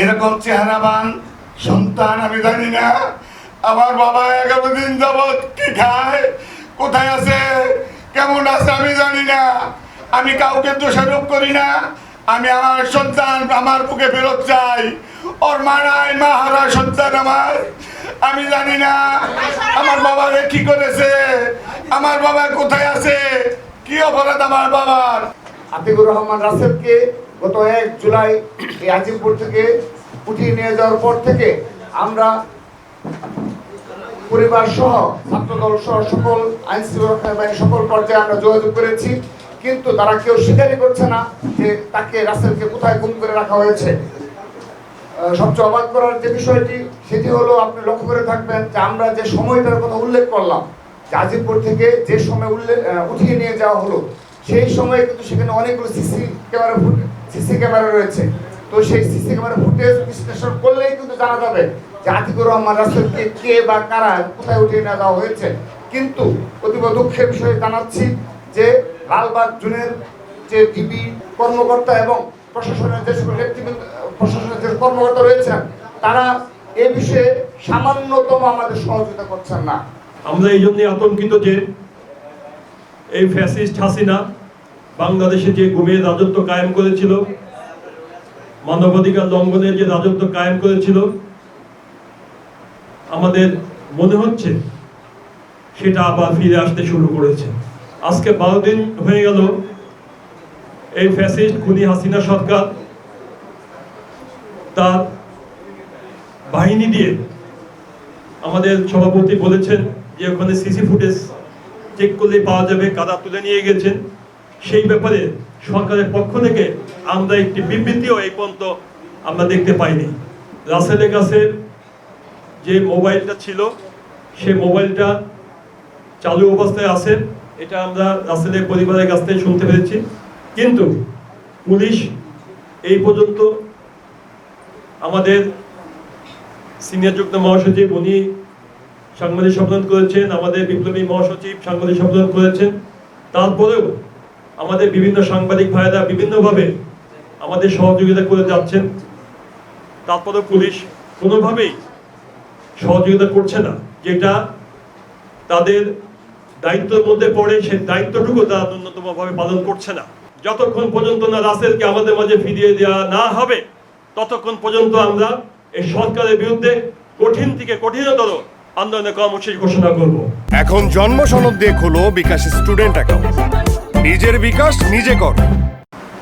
এরকম চেহারাবান সন্তান আমি জানি না। আমার বাবা 11 দিন যাবৎ কি খায়, কোথায় আছে, কেমন আছে আমি জানি না। আমি কাউকে দোষারোপ করি না। আমি আমার সন্তান আমার বুকে ফেরত চাই। ওর মা নাই, মা হারা সন্তান আমার। আমি জানি না আমার বাবারে কি করেছে, আমার বাবা কোথায় আছে, কি অপরাধ আমার বাবার। আতিকুর রহমান রাসেলকে গত 1 জুলাই এই আজিমপুর থেকে উঠিয়ে নিয়ে যাওয়ার পর থেকে আমরা পরিবার সহ ছাত্রদল সহ সকল আইনশৃঙ্খলা বাহিনী সকল পর্যায়ে আমরা যোগাযোগ করেছি, কিন্তু তারা কেউ স্বীকারই করছে না যে তাকে রাসেলকে কোথায় গুম করে রাখা হয়েছে। সবচেয়ে অবাক করার যে বিষয়টি সেটি হলো, আপনি লক্ষ্য করে থাকবেন যে আমরা যে সময়টার কথা উল্লেখ করলাম, যে আজিমপুর থেকে যে সময় উঠিয়ে নিয়ে যাওয়া হলো, সেই সময়ে কিন্তু সেখানে অনেকগুলো সিসি ক্যামেরা রয়েছে। তো সেই সিসি ক্যামেরা ফুটেজ বিশ্লেষণ করলেই কিন্তু জানা যাবে যে আতিকুর রহমান রাসেলকে কে বা কারা কোথায় উঠিয়ে নিয়ে যাওয়া হয়েছে। কিন্তু অতীব দুঃখের বিষয়ে জানাচ্ছি যে লালবাগ জোনের যে ডিবি কর্মকর্তা এবং প্রশাসনের যে প্রশাসনের যে কর্মকর্তা রয়েছেন, তারা এ বিষয়ে সামান্যতম আমাদের সহযোগিতা করছেন না। আমরা এই জন্য আতঙ্কিত যে এই ফ্যাসিস্ট হাসিনা বাংলাদেশে যে গুমের রাজত্ব কায়েম করেছিল, মানবাধিকার লঙ্ঘনের যে রাজত্ব কায়েম করেছিল, আমাদের মনে হচ্ছে সেটা আবার ফিরে আসতে শুরু করেছে। আজকে 12 দিন হয়ে গেল এই ফ্যাসিস্ট খুনি হাসিনা সরকার তার বাহিনী দিয়ে, আমাদের সভাপতি বলেছেন যে ওখানে সিসি ফুটেজ চেক করলে পাওয়া যাবে কারা তুলে নিয়ে গেছেন। সেই ব্যাপারে সরকারের পক্ষ থেকে আমরা একটি বিবৃতিও এই পর্যন্ত আমরা দেখতে পাইনি। রাসেলের কাছে যে মোবাইলটা ছিল সেই মোবাইলটা চালু অবস্থায় আছে, এটা আমরা রাসেলের পরিবারের কাছ থেকে শুনতে পেরেছি। কিন্তু পুলিশ এই পর্যন্ত, আমাদের সিনিয়র যুগ্ম মহাসচিব উনি সাংবাদিক সম্মেলন করেছেন, আমাদের বিপ্লবী মহাসচিব সাংবাদিক সম্মেলন করেছেন, তারপরেও আমাদের বিভিন্ন সাংবাদিক ভাইরা বিভিন্নভাবে আমাদের সহযোগিতা করে যাচ্ছেন, তারপরেও পুলিশ কোনোভাবেই সহযোগিতা করছে না। যেটা তাদের দায়িত্বের মধ্যে পড়ে সেই দায়িত্বটুকু তারা ন্যূনতমভাবে পালন করছে না। যতক্ষণ পর্যন্ত না রাসেলকে আমাদের মাঝে ফিরিয়ে দেওয়া না হবে, ততক্ষণ পর্যন্ত আমরা এই সরকারের বিরুদ্ধে কঠিন থেকে কঠিনতর আন্দোলনের কর্মসূচি ঘোষণা করব। এখন জন্ম সনদ দিয়ে খোলো বিকাশ স্টুডেন্ট অ্যাকাউন্ট। নিজের বিকাশ নিজে কর।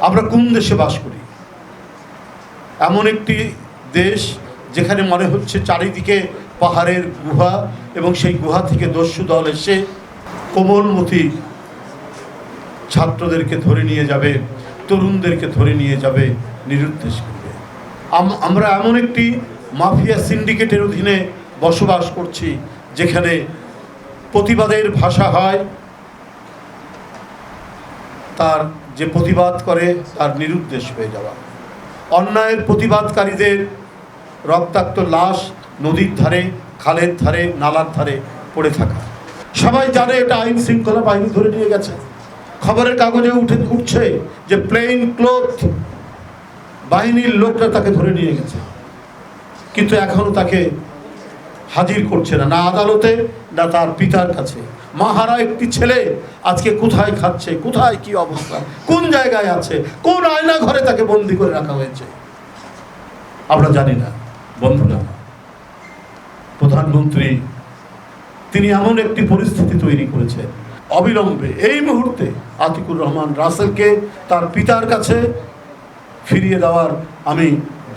আমরা কোন দেশে বাস করি? এমন একটি দেশ যেখানে মনে হচ্ছে চারিদিকে পাহাড়ের গুহা, এবং সেই গুহা থেকে দস্যু দল এসে কোমলমতি ছাত্রদেরকে ধরে নিয়ে যাবে, তরুণদেরকে ধরে নিয়ে যাবে, নিরুদ্দেশ করবে। আমরা এমন একটি মাফিয়া সিন্ডিকেটের অধীনে বসবাস করছি যেখানে প্রতিবাদের ভাষা হয়, তার যে প্রতিবাদ করে তার নিরুদ্দেশ হয়ে যাওয়া, অন্যায়ের প্রতিবাদকারীদের রক্তাক্ত লাশ নদীর ধারে, খালের ধারে, নালার ধারে পড়ে থাকা। সবাই জানে এটা আইন শৃঙ্খলা বাহিনী ধরে নিয়ে গেছে। খবরের কাগজে উঠছে যে প্লেন ক্লথ বাহিনীর লোকরা তাকে ধরে নিয়ে গেছে, কিন্তু এখনো তাকে হাজির করছে না, না আদালতে না তার পিতার কাছে। মাহারা একটি ছেলে আজকে কোথায় খাচ্ছে, কোথায় কি অবস্থা, কোন জায়গায় আছে, কোন আয়না ঘরে তাকে বন্দি করে রাখা হয়েছে আমরা জানি না। বন্ধুরা, প্রধানমন্ত্রী তিনি এমন একটি পরিস্থিতি তৈরি করেছেন, অবিলম্বে এই মুহূর্তে আতিকুর রহমান রাসেলকে তার পিতার কাছে ফিরিয়ে দেওয়ার আমি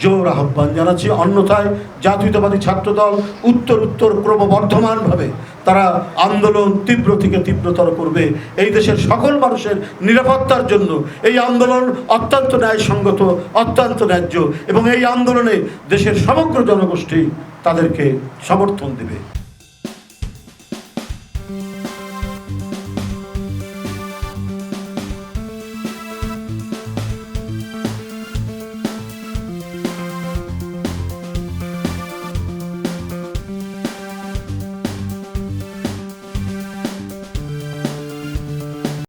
জোর আহ্বান জানাচ্ছি। অন্যথায় জাতীয়তাবাদী ছাত্রদল উত্তর ক্রমবর্ধমানভাবে তারা আন্দোলন তীব্র থেকে তীব্রতর করবে। এই দেশের সকল মানুষের নিরাপত্তার জন্য এই আন্দোলন অত্যন্ত ন্যায়সঙ্গত, অত্যন্ত ন্যায্য, এবং এই আন্দোলনে দেশের সমগ্র জনগোষ্ঠী তাদেরকে সমর্থন দেবে।